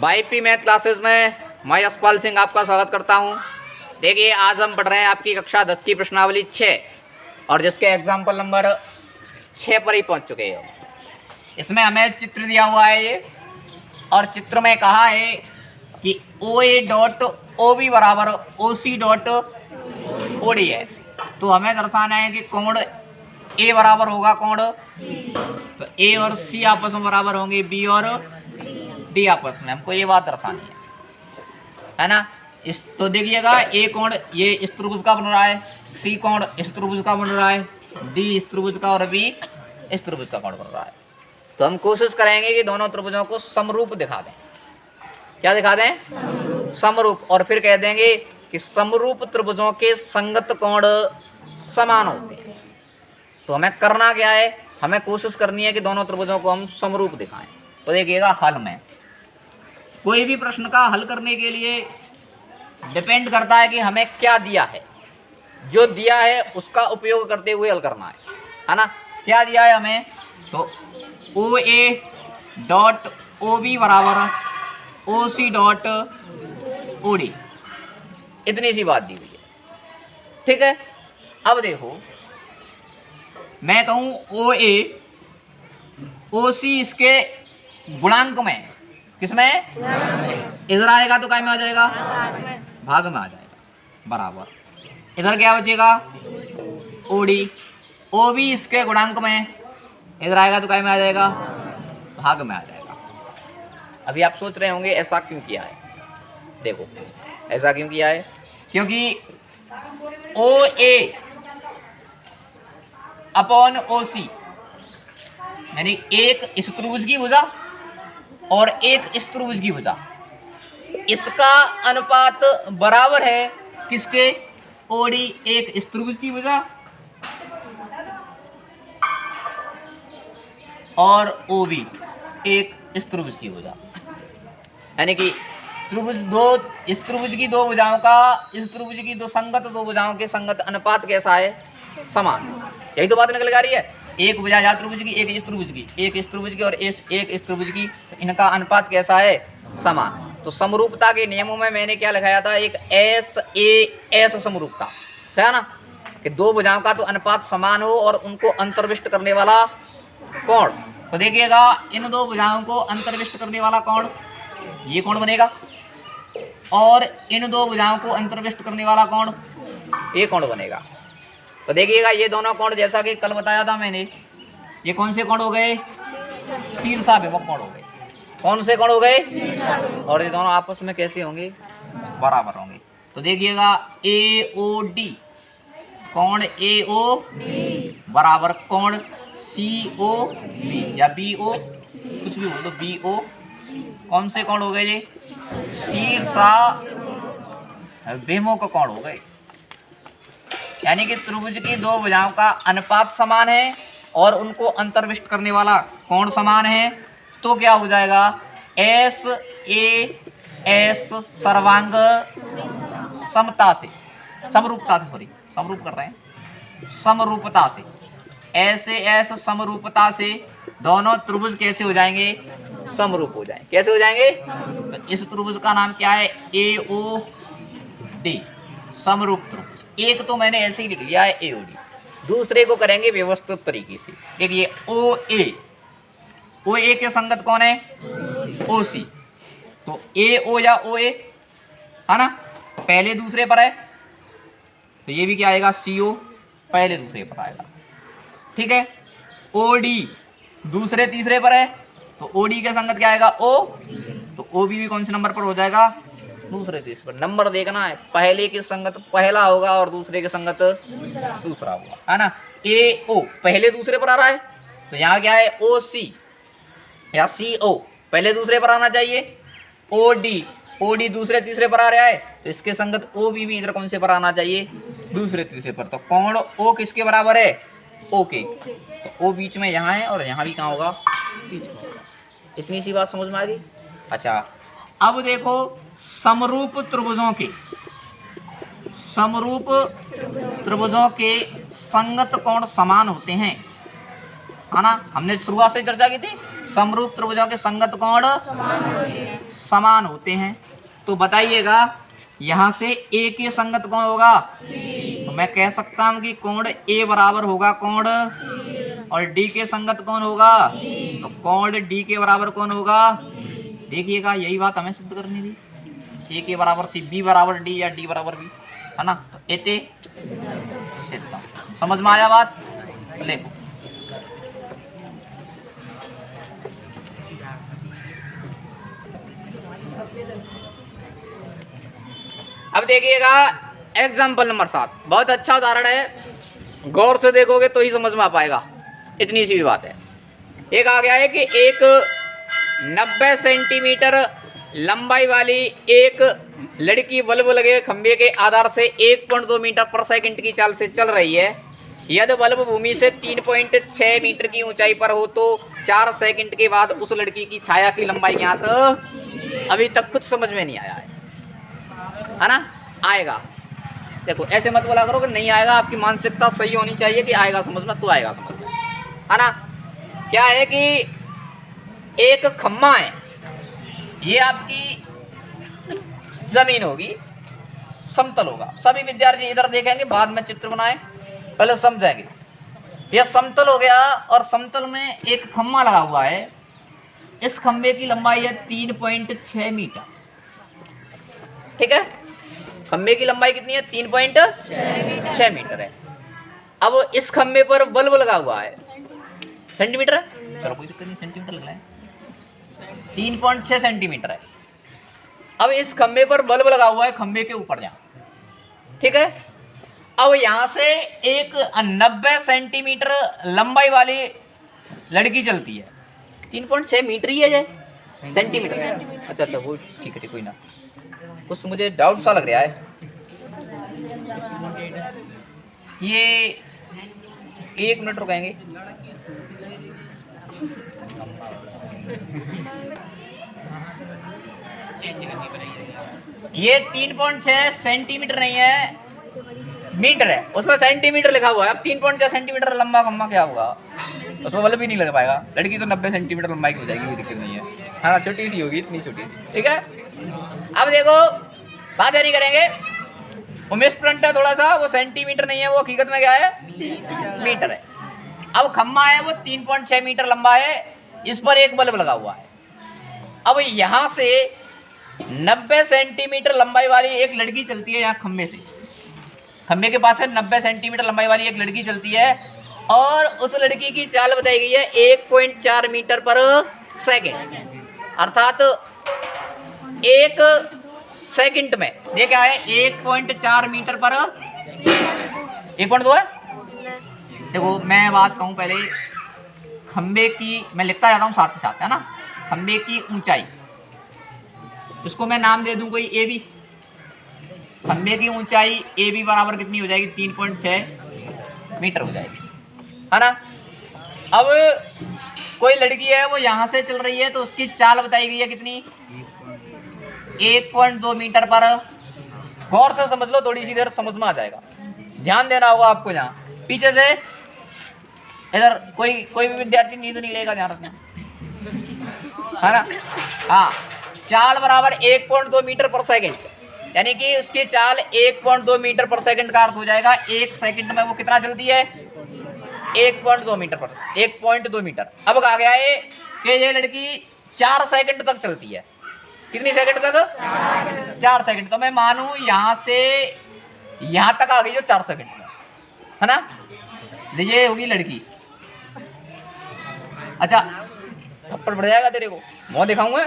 YP math classes में मैं यशपाल सिंह आपका स्वागत करता हूं। देखिए, आज हम पढ़ रहे हैं आपकी कक्षा 10 की प्रश्नावली 6 और जिसके एग्जाम्पल नंबर 6 पर ही पहुंच चुके हैं। इसमें हमें चित्र दिया हुआ है ये, और चित्र में कहा है कि OA डॉट OB बराबर OC डॉट OD है। तो हमें दर्शाना है कि कोण A बराबर होगा कोण C, तो A और C आपस में बराबर होंगे B और D आपस में। हमको ये बात दर्शानी है ना। इस तो देखिएगा, A कोण ये इस त्रिभुज का बन रहा है, C कोण इस त्रिभुज का बन रहा है, D इस त्रिभुज का और B इस त्रिभुज का कोण बन रहा है। तो हम कोशिश करेंगे कि दोनों त्रिभुजों को समरूप दिखा दें। क्या दिखा दें? समरूप। और फिर कह देंगे कि समरूप त्रिभुजों के संगत कोण समान होते हैं। तो हमें करना क्या है? हमें कोशिश करनी है कि दोनों त्रिभुजों को हम समरूप दिखाएं। तो देखिएगा, हल में कोई भी प्रश्न का हल करने के लिए डिपेंड करता है कि हमें क्या दिया है। जो दिया है उसका उपयोग करते हुए हल करना है ना। क्या दिया है हमें? तो OA डॉट OB बराबर OC डॉट OD, इतनी सी बात दी हुई है। ठीक है, अब देखो, मैं कहूं OA OC इसके गुणांक में, किसमें? इधर आएगा तो काय में आ जाएगा? भाग में आ जाएगा, बराबर। इधर क्या बचेगा? OD OB इसके गुणांक में, इधर आएगा तो काय में आ जाएगा? भाग में आ जाएगा। अभी आप सोच रहे होंगे ऐसा क्यों किया है। देखो, ऐसा क्यों किया है? क्योंकि OA अपॉन OC यानी एक इस त्रिभुज की भुजा और एक इस त्रिभुज की भुजा, इसका अनुपात बराबर है किसके? OD एक इस त्रिभुज की भुजा और OB एक इस त्रिभुज की भुजा। यानी कि त्रिभुज दो, इस त्रिभुज की दो भुजाओं का इस त्रिभुज की दो संगत दो भुजाओं के संगत अनुपात कैसा है? समान। यही तो बात निकल आ रही है। एक भुजा या त्रिभुज की, एक इस त्रिभुज की, एक इस त्रिभुज की और एक इस त्रिभुज की, इनका अनुपात कैसा है? समान। तो समरूपता के नियमों में मैंने क्या लिखाया था? एक SAS समरूपता है ना, कि दो भुजाओं का तो अनुपात समान हो और उनको अंतर्विष्ट करने वाला कोण। तो देखिएगा, इन दो भुजाओं को अंतर्विष्ट करने वाला कोण ये कोण बनेगा, और इन दो भुजाओं को अंतर्विष्ट करने वाला कोण ये कोण बनेगा। तो देखिएगा, ये दोनों कोण जैसा कि कल बताया था मैंने, ये कौन से कोण हो गए? शीर्षाभिमुख कोण हो गए। कौन से कोण हो गए? और ये दोनों आपस में कैसे होंगे? बराबर होंगे। तो देखिएगा, AOD कोण AO बराबर कोण COB या BO, कुछ भी हो तो BO। कौन से कोण हो गए? ये शीर्षाभिमुख कोण हो गए। यानी कि त्रिभुज की दो भुजाओं का अनुपात समान है और उनको अंतर्विष्ट करने वाला कोण समान है। तो क्या हो जाएगा? SAS सर्वांग समता से, समरूपता से, सॉरी समरूप कर रहे हैं, समरूपता से, SAS समरूपता से दोनों त्रिभुज कैसे हो जाएंगे? समरूप हो जाएंगे। कैसे हो जाएंगे? तो इस त्रिभुज का नाम क्या है? AOD समरूप त्रिभुज। एक तो मैंने ऐसे ही लिख लिया है AOD, दूसरे को करेंगे व्यवस्थित तरीके से। देखिए, OA के संगत कौन है? OC। तो AO या OA है ना, पहले दूसरे पर है, तो ये भी क्या आएगा? CO पहले दूसरे पर आएगा। ठीक है, OD दूसरे तीसरे पर है, तो OD के संगत क्या आएगा? O। तो OB भी कौन से नंबर पर हो जाएगा? दूसरे तीसरे पर। नंबर देखना है, पहले के संगत पहला होगा और दूसरे के संगत दूसरा होगा, है ना। AO पहले दूसरे पर आ रहा है, तो यहाँ क्या है? OC या CO पहले दूसरे पर आना चाहिए। OD दूसरे तीसरे पर आ रहा है, तो इसके संगत OB भी इधर कौन से पर आना चाहिए? दूसरे तीसरे पर। तो कोण O किसके बराबर है? O के। तो O बीच में यहाँ है और यहाँ भी कहाँ होगा? बीच में होगा। इतनी सी बात समझ में आ गई? अच्छा, अब देखो, समरूप त्रिभुजों के संगत कोण समान होते हैं, है ना। हमने शुरुआत से चर्चा की थी, समरूप त्रिभुजों के संगत कोण समान होते हैं तो बताइएगा यहाँ से ए के संगत कौन होगा? तो मैं कह सकता हूँ कि कोण ए बराबर होगा कोण, और डी के संगत कौन होगा? तो कोण डी के बराबर कौन होगा? देखिएगा यही बात हमें सिद्ध करनी थी, ए के बराबर सी, बी बराबर डी या डी बराबर बी, है ना। तो एते सिद्ध, समझ में आया बात? देखो अब देखिएगा एग्जाम्पल नंबर 7, बहुत अच्छा उदाहरण है, गौर से देखोगे तो ही समझ में आ पाएगा, इतनी सी भी बात है। एक आ गया है कि एक 90 सेंटीमीटर लंबाई वाली एक लड़की बल्ब लगे खंभे के आधार से 1.2 मीटर पर सेकंड की चाल से चल रही है। यदि बल्ब भूमि से 3.6 मीटर की ऊंचाई पर हो तो 4 सेकंड के बाद उस लड़की की छाया की लंबाई ज्ञात। अभी तक कुछ समझ में नहीं आया है ना? आएगा, देखो ऐसे मत बोला करो कि नहीं आएगा, आपकी मानसिकता सही होनी चाहिए कि आएगा समझ में, तो आएगा समझ में, है ना। क्या है कि एक खम्मा है, ये आपकी जमीन होगी, समतल होगा। सभी विद्यार्थी इधर देखेंगे, बाद में चित्र बनाए, पहले समझेंगे। यह समतल हो गया और समतल में एक खम्मा लगा हुआ है, इस खम्बे की लंबाई है 3.6 मीटर, ठीक है। खम्बे की लंबाई कितनी है? 3.6 मीटर है। अब इस खम्बे पर बल्ब लगा हुआ है, सेंटीमीटर है, चलो कोई दिक्कत नहीं, सेंटीमीटर लग रहा है, 3.6 सेंटीमीटर है। अब इस खम्बे पर बल्ब लगा हुआ है, खम्बे के ऊपर जहाँ, ठीक है। अब यहाँ से एक 90 सेंटीमीटर लंबाई वाली लड़की चलती है, 3.6 मीटर ही है ये, सेंटीमीटर, अच्छा अच्छा वो ठीक है, कोई ना, कुछ मुझे डाउट सा लग रहा है। ये 1 मिनट रुकेंगे, ये 3.6 सेंटीमीटर नहीं है, मीटर है, उसमें सेंटीमीटर लिखा हुआ है। अब 3.6 सेंटीमीटर लंबा खम्मा क्या होगा? उसमें बल्ब भी नहीं लग पाएगा। लड़की तो 90 सेंटीमीटर लंबाई की हो जाएगी, कोई दिक्कत नहीं है, हाँ छोटी सी होगी, इतनी छोटी, ठीक है। अब देखो बात नहीं करेंगे, वो मिसप्रिंट है थोड़ा सा, वो सेंटीमीटर नहीं है, वो हकीकत में क्या है? मीटर है। अब खम्मा है वो 3.6 मीटर लंबा है, इस पर एक बल्ब लगा हुआ है। अब यहाँ से 90 सेंटीमीटर लंबाई वाली एक लड़की चलती है, यहाँ खम्बे से, खम्बे के पास से 90 सेंटीमीटर लंबाई वाली एक लड़की चलती है, और उस लड़की की चाल बताई गई है 1.4 मीटर पर सेकंड, अर्थात 1 सेकंड में ये क्या है? 1.4 मीटर पर 1.2 है। देखो मैं बात कहूँ पहले, खम्बे की मैं लिखता जाता हूँ साथ ही साथ, है ना। खम्बे की ऊंचाई, इसको मैं नाम दे दूं कोई ए बी। खम्बे की ऊंचाई ए बी बराबर कितनी हो जाएगी? 3.6 मीटर हो जाएगी, है ना। अब कोई लड़की है वो यहाँ से चल रही है, तो उसकी चाल बताई गई है कितनी? 1.2 मीटर पर। गौर से समझ लो, थोड़ी सी देर समझ में आ जाएगा, ध्यान देना होगा आपको। यहाँ पीछे से इधर कोई भी विद्यार्थी नींद नहीं लेगा, ध्यान रखना, है ना। हाँ, चाल बराबर 1.2 मीटर पर सेकंड, यानी कि उसकी चाल 1.2 मीटर पर सेकंड का अर्थ हो जाएगा 1 सेकंड में वो कितना चलती है? 1.2 मीटर पर 1.2 मीटर। अब कहा गया है कि ये लड़की 4 सेकंड तक चलती है। कितनी सेकंड तक? 4 सेकंड। तो मैं मानूं यहाँ से यहाँ तक आ गई जो 4 सेकंड में, है ना। ये होगी लड़की। अच्छा थप्पड़ पड़ जाएगा तेरे को, मुँह दिखाऊंगा,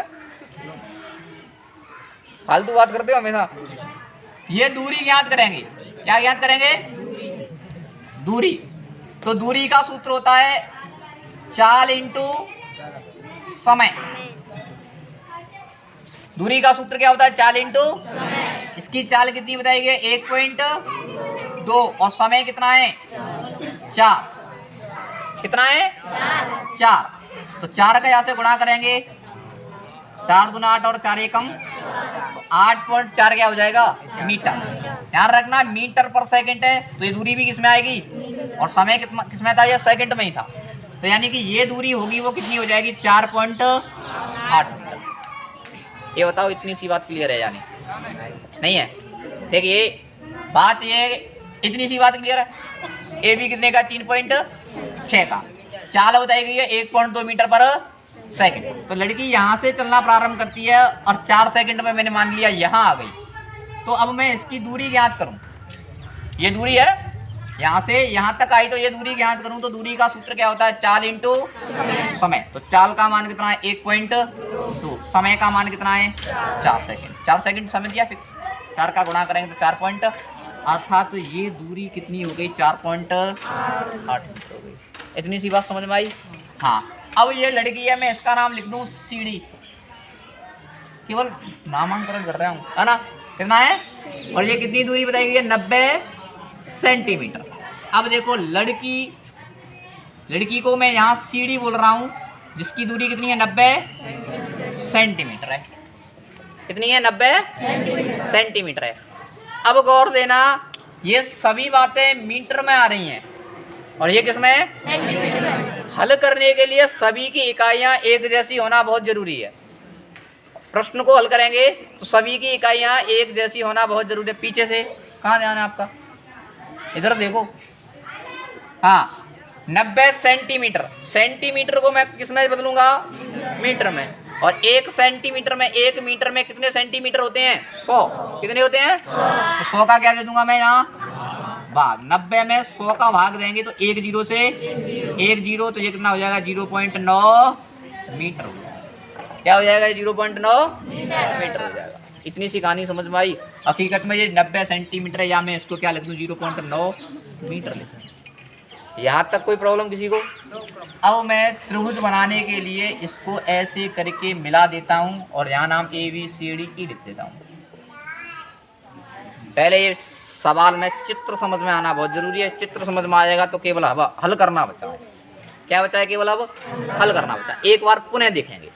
फालतू बात करते हो हमेशा। ये दूरी ज्ञात करेंगे, क्या ज्ञात करेंगे? दूरी। तो दूरी का सूत्र होता है चाल इंटू समय। दूरी का सूत्र क्या होता है? चाल इंटू। इसकी चाल कितनी बताएगी? 1.2, और समय कितना है? 4। कितना है? 4। तो 4 का यहाँ से गुणा करेंगे, 4 दूना 8 और 4 एकम 8.4 क्या हो जाएगा? मीटर। ध्यान रखना मीटर पर सेकंड है, तो ये दूरी भी किसमें आएगी? और समय किसमें था? ये सेकंड में ही था। तो यानी कि ये दूरी होगी वो कितनी हो जाएगी? 4.8 मीटर। ये बताओ, इतनी सी बात क्लियर है यानी नहीं है? देखिए बात ये, इतनी सी बात क्लियर है। ए बी कितने का? 3.6 का। चाल बताई गई है 1.2 मीटर पर सेकंड। तो लड़की यहाँ से चलना प्रारंभ करती है और 4 सेकंड में मैंने मान लिया यहाँ आ गई। तो अब मैं इसकी दूरी ज्ञात करूँ। ये दूरी है, यहाँ से यहाँ तक आई, तो ये दूरी ज्ञात करूँ तो दूरी का सूत्र क्या होता है? चाल इंटू समय। तो चाल का मान कितना है? 1.2। समय का मान कितना है? 4 सेकंड। 4 सेकंड समय दिया फिक्स, 4 का गुणा करेंगे तो 4 पॉइंट, अर्थात तो ये दूरी कितनी हो गई? 4.8 मीटर हो गई। इतनी सी बात समझ में आई? हाँ। अब ये लड़की है, मैं इसका नाम लिख दूँ सीढ़ी, केवल नामांकन कर रहा हूँ, है ना? कितना है? और ये कितनी दूरी बताई गई है? 90 सेंटीमीटर। अब देखो लड़की को मैं यहाँ सीढ़ी बोल रहा हूँ, जिसकी दूरी कितनी है? 90 सेंटीमीटर है। कितनी है? 90 सेंटीमीटर है। अब गौर देना, ये सभी बातें मीटर में आ रही हैं और ये किसमें? सेंटीमीटर में। हल करने के लिए सभी की इकाइयाँ एक जैसी होना बहुत जरूरी है। प्रश्न को हल करेंगे तो सभी की इकाइयाँ एक जैसी होना बहुत जरूरी है। पीछे से कहाँ ध्यान है आपका? इधर देखो। हाँ, 90 सेंटीमीटर। सेंटीमीटर को मैं किस में बदलूंगा? मीटर में। और 1 सेंटीमीटर में, 1 मीटर में कितने सेंटीमीटर होते हैं? 100। कितने होते हैं? 100। तो 100 का क्या दे दूंगा मैं यहाँ? भाग। 90 में 100 का भाग देंगे तो 1 जीरो से 1 जीरो, तो ये कितना हो जाएगा? 0.9 मीटर हो जाएगा। क्या हो जाएगा? 0.9 मीटर हो जाएगा। इतनी सी कहानी समझ में आई? हकीकत में ये 90 सेंटीमीटर है, या मैं इसको क्या लिख दूँ? 0.9 मीटर लिख दूँ। यहाँ तक कोई प्रॉब्लम किसी को? अब मैं त्रिभुज बनाने के लिए इसको ऐसे करके मिला देता हूँ और यहाँ नाम ABCD लिख देता हूँ। पहले ये सवाल में चित्र समझ में आना बहुत जरूरी है। चित्र समझ में आ जाएगा तो केवल हल करना बचा है। क्या बचा है? केवल अब हल करना बचा। एक बार पुनः देखेंगे,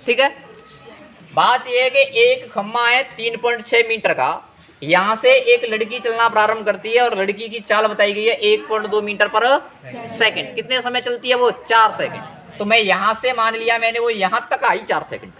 ठीक है? बात यह है कि एक खम्मा है 3.6 मीटर का, यहाँ से एक लड़की चलना प्रारंभ करती है और लड़की की चाल बताई गई है 1.2 मीटर पर सेकंड। कितने समय चलती है वो? 4 सेकंड। तो मैं यहाँ से मान लिया मैंने, वो यहाँ तक आई 4 सेकंड।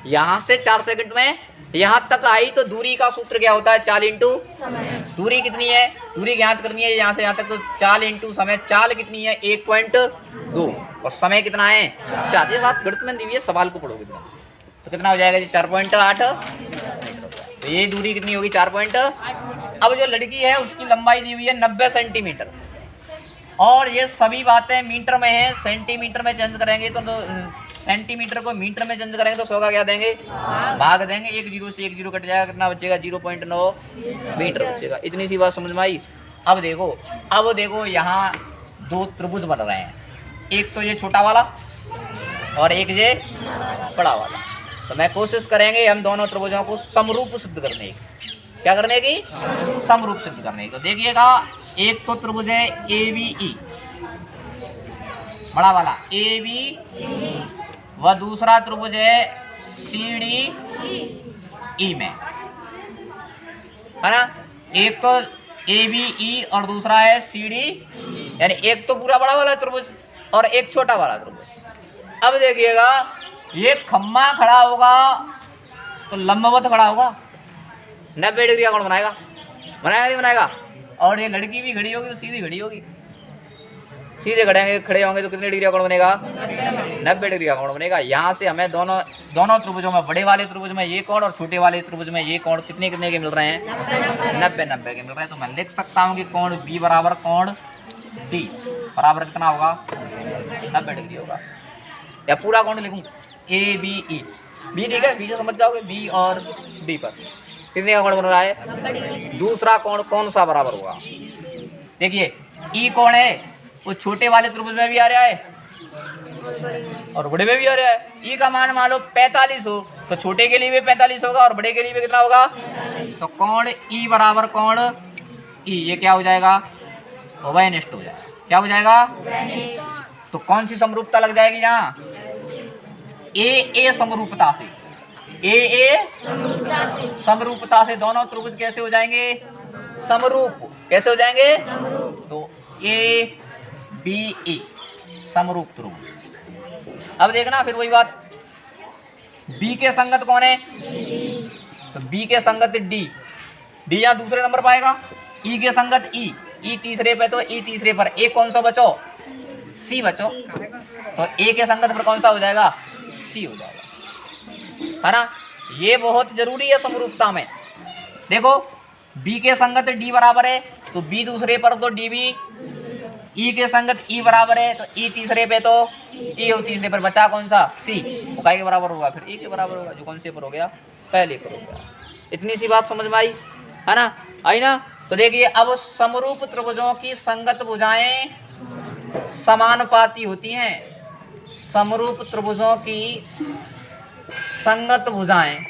यहाँ से 4 सेकंड में यहाँ तक आई, तो दूरी का सूत्र क्या होता है? चाल इंटू समय। दूरी कितनी है? दूरी ज्ञात करनी है यहाँ से यहाँ तक, तो चाल इंटू समय। चाल कितनी है? 1.2 और समय कितना है? 4। ये बात गणित में दी हुई है, सवाल को पढ़ोगे तो कितना हो जाएगा? 4.8। तो ये दूरी कितनी होगी? 4.8। अब जो लड़की है उसकी लंबाई दी हुई है 90 सेंटीमीटर और ये सभी बातें मीटर में है। सेंटीमीटर में चेंज करेंगे तो सेंटीमीटर को मीटर में चेंज करेंगे तो 100 का क्या देंगे? भाग देंगे। 1 जीरो से 1 जीरो कट जाएगा, कितना बचेगा? 0.9 मीटर बचेगा। इतनी सी बात समझ में आई? अब देखो यहाँ 2 त्रिभुज बन रहे हैं, एक तो ये छोटा वाला और एक ये बड़ा वाला। तो मैं कोशिश करेंगे हम दोनों त्रिभुजों को समरूप सिद्ध करने की। क्या करने की? समरूप सिद्ध करने की। तो देखिएगा, एक तो त्रिभुज है ABE, बड़ा वाला ABE, वह दूसरा त्रिभुज है CDE में, है ना? एक तो ABE और दूसरा है CD, यानी एक तो पूरा बड़ा वाला त्रिभुज और एक छोटा वाला त्रिभुज। अब देखिएगा, ये खम्मा खड़ा होगा तो लंबवत खड़ा होगा, 90 डिग्री का कोण बनाएगा, बनाएगा नहीं बनाएगा? और ये लड़की भी खड़ी होगी तो सीधी खड़ी होगी। सीधे खड़े होंगे तो कितने डिग्री का कोण बनेगा? 90 डिग्री का कोण बनेगा। यहाँ से हमें दोनों त्रिभुजों में, बड़े वाले त्रिभुज में ये कोण और छोटे वाले त्रिभुज में ये कोण कितने के मिल रहे हैं? 90 के मिल रहे हैं। तो मैं लिख सकता हूँ कि कोण B बराबर कोण D बराबर कितना होगा? 90 डिग्री होगा। या पूरा कोण लिखूँ ABE, B, ठीक है? B से समझ जाओगे, B और D पर कितने का कोण बन रहा है? दूसरा कोण कौन सा बराबर होगा? देखिए, E कोण है वो छोटे वाले त्रिभुज में भी आ रहा है और बड़े में भी आ रहा है। E का मान लो 45 हो तो छोटे के लिए भी 45 होगा और बड़े के लिए भी कितना होगा? तो कोण E बराबर कोण E, ये क्या हो जाएगा? उभयनिष्ठ हो जाएगा। क्या हो जाएगा? तो कौन सी समरूपता लग जाएगी यहाँ? AA समरूपता से। AA समरूपता से दोनों त्रिभुज कैसे हो जाएंगे? समरूप। कैसे हो जाएंगे? तो ABE समरूप त्रिभुज। अब देखना फिर वही बात, बी के संगत कौन है? तो बी के संगत डी, डी यहाँ दूसरे नंबर पाएगा। ई के संगत ई, ई तीसरे पे तो ई तीसरे पर, ए कौन सा बचो? सी बचो। तो ए के संगत पर कौन सा हो जाएगा? सी हो जाएगा, है ना। ये बहुत जरूरी है समरूपता में। देखो बी के संगत डी बराबर है तो बी दूसरे पर तो डी भी, ई के संगत ई बराबर है तो ई तीसरे पे तो ई और तीसरे पर बचा कौन सा? सी। वो काय के बराबर होगा? फिर ई के बराबर होगा, जो कौन से पर हो गया? पहले पर हो गया। इतनी सी बात समझ में आई, है ना? आई ना। तो देखिए अब समरूप त्रिभुजों की संगत भुजाएं समानुपाती होती हैं। समरूप त्रिभुजों की संगत भुजाएं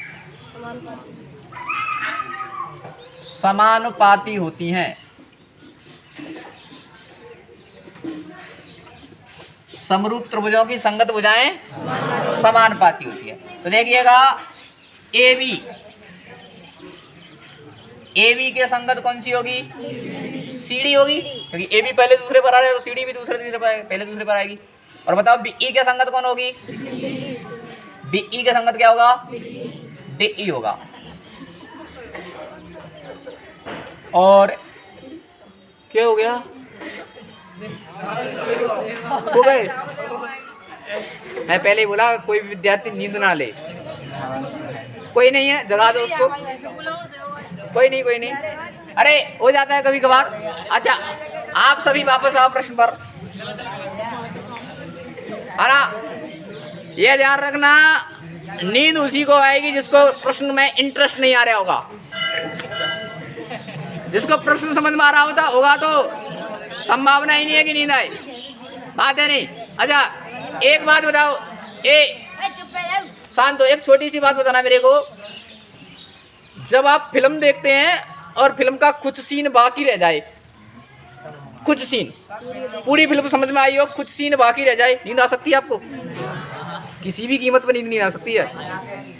समानुपाती होती हैं। समरूप त्रिभुजों की संगत भुजाएं समानुपाती होती है। तो देखिएगा ए बी, ए बी के संगत कौन सी होगी? सी डी होगी, क्योंकि ए बी पहले दूसरे पर आ रहा है तो सी डी भी दूसरे तीसरे पर पहले दूसरे पर आएगी। और बताओ बी ई के संगत कौन होगी? बी ई के संगत क्या होगा? डी ई होगा। और क्या हो गया? हो गए। मैं पहले ही बोला कोई भी विद्यार्थी नींद ना ले। कोई नहीं है, जगा दो उसको। कोई नहीं, कोई नहीं, अरे हो जाता है कभी कभार। अच्छा आप सभी वापस आओ प्रश्न पर, है ना। ये ध्यान रखना, नींद उसी को आएगी जिसको प्रश्न में इंटरेस्ट नहीं आ रहा होगा। जिसको प्रश्न समझ में आ रहा होगा तो संभावना ही नहीं है कि नींद आए, बात है नहीं। अच्छा एक बात बताओ, शांत हो, एक छोटी सी बात बताना मेरे को। जब आप फिल्म देखते हैं और फिल्म का कुछ सीन बाकी रह जाए, कुछ सीन, पूरी फिल्म समझ में आई हो, कुछ सीन बाकी रह जाए, नींद आ सकती है आपको? किसी भी कीमत पर नींद नहीं आ सकती है।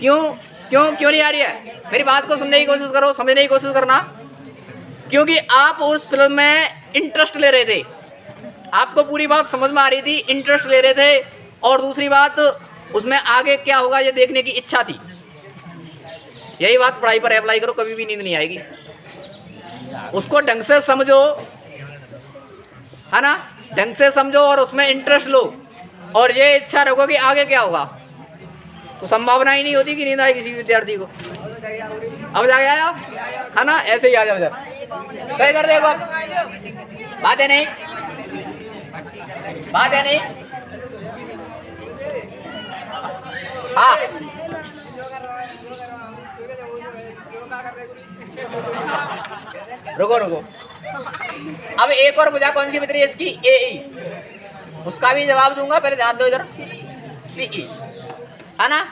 क्यों क्यों क्यों नहीं आ रही है? मेरी बात को सुनने की कोशिश करो, समझने की कोशिश करना। क्योंकि आप उस फिल्म में इंटरेस्ट ले रहे थे, आपको पूरी बात समझ में आ रही थी, इंटरेस्ट ले रहे थे, और दूसरी बात उसमें आगे क्या होगा ये देखने की इच्छा थी। यही बात पढ़ाई पर अप्लाई करो, कभी भी नींद नहीं आएगी। उसको ढंग से समझो, है ना, ढंग से समझो और उसमें इंटरेस्ट लो, और ये इच्छा रखो कि आगे क्या होगा, तो संभावना ही नहीं होती कि नींद आए किसी विद्यार्थी को। अब जाके आया, है ना, ऐसे ही आ जाओ इधर, तो इधर देखो, बात है नहीं, बात है नहीं। हाँ रुको रुको, अब एक और भुजा कौन सी बच रही है इसकी? ए ई, उसका भी जवाब दूंगा, पहले ध्यान दो इधर। सी ई, है ना।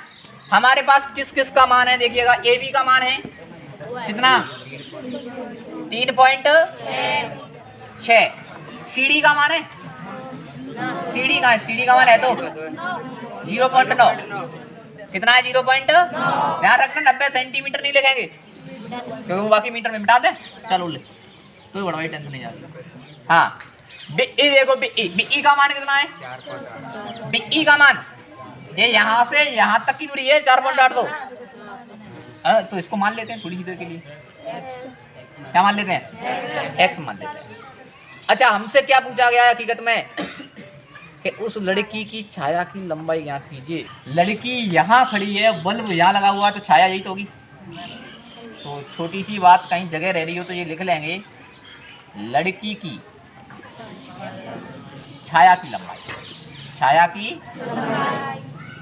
हमारे पास किस किस का मान है? देखिएगा ए बी का मान है कितना? 3.6। सी डी का मान है, सी डी का है, सी डी का मान है तो 0.9। कितना है? 0.9। ध्यान रखना 90 सेंटीमीटर नहीं लिखेंगे क्योंकि वो बाकी मीटर में मिटा दे। चलो ले, कोई बड़ा भाई टेंशन नहीं जाती। हाँ बीई देखो, बीई का मान कितना है? बीई का मान ये यहाँ से यहाँ तक की दूरी है 4.82। तो इसको मान लेते हैं थोड़ी ही देर के लिए, क्या मान लेते हैं? एक्स मान लेते हैं। अच्छा हमसे क्या पूछा गया है हकीकत में कि उस लड़की की छाया की लंबाई ज्ञात कीजिए। लड़की यहाँ खड़ी है, बल्ब यहाँ लगा हुआ है, तो छाया यही तो होगी। तो छोटी सी बात कहीं जगह रह रही हो तो ये लिख लेंगे, लड़की की छाया की लंबाई, छाया की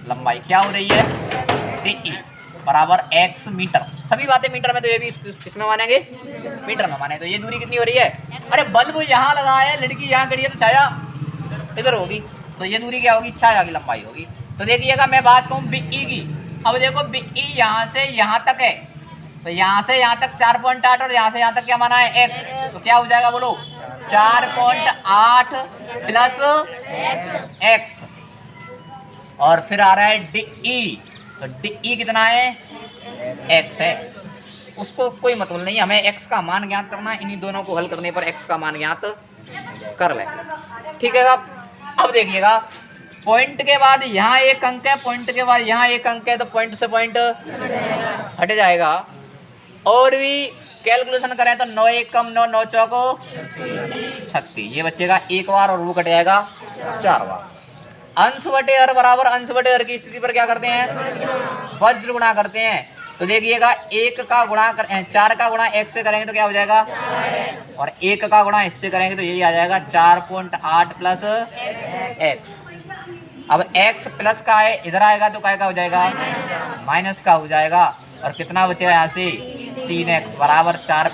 लंबाई क्या हो रही है? डी बराबर एक्स मीटर। सभी बातें मीटर में, तो ये भी किसमें मानेंगे? मीटर में माने। तो ये दूरी कितनी हो रही है? अरे बल्ब यहाँ लगा है, लड़की यहाँ खड़ी है, तो छाया इधर होगी, तो ये दूरी क्या होगी? छाया की लंबाई होगी। तो देखिएगा मैं बात कहूँ बीई की, अब देखो बीई यहाँ से यहाँ तक है, तो यहाँ से यहाँ तक 4.8 और यहाँ से यहाँ तक क्या माना है? एक्स। तो क्या हो जाएगा बोलो? 4.8 प्लस एक्स, और फिर आ रहा है डीई, तो डीई कितना है? एक्स है। उसको कोई मतलब नहीं, हमें एक्स का मान ज्ञात करना है, इन्हीं दोनों को हल करने पर एक्स का मान ज्ञात कर लें। ठीक है साहब। अब देखिएगा पॉइंट के बाद यहाँ एक अंक है, पॉइंट के बाद यहाँ एक अंक है, तो पॉइंट से पॉइंट हट जाएगा। और भी कैलकुलेशन करें तो 9 1 कम 9, 9 चौको 36, ये बचेगा एक बार और वो कट जाएगा 4 बार। अंश बटे हर बराबर अंश बटे हर की स्थिति पर क्या करते हैं, वज्र गुणा करते हैं। तो देखिएगा 1 का गुणा 4 का गुणा x से करेंगे तो क्या हो जाएगा, और 1 का गुणा इससे करेंगे तो यही आ जाएगा 4.8 प्लस x। अब x प्लस का है, इधर आएगा तो क्या का हो जाएगा, माइनस का हो जाएगा। और कितना बचेगा यहाँ से 3x बराबर 4.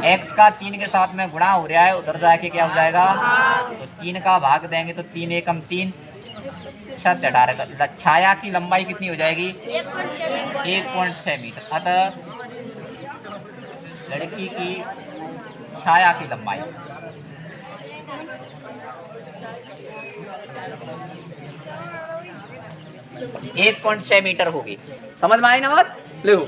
x का 3 के साथ में गुणा हो रहा है, उधर जाके क्या हो जाएगा, तो 3 का भाग देंगे तो 3 एकम 3 7 18, तो छाया की लंबाई कितनी हो जाएगी 1.6 मीटर। अतः लड़की की छाया की लंबाई 1.6 मीटर होगी। समझ में आई ना बात? लो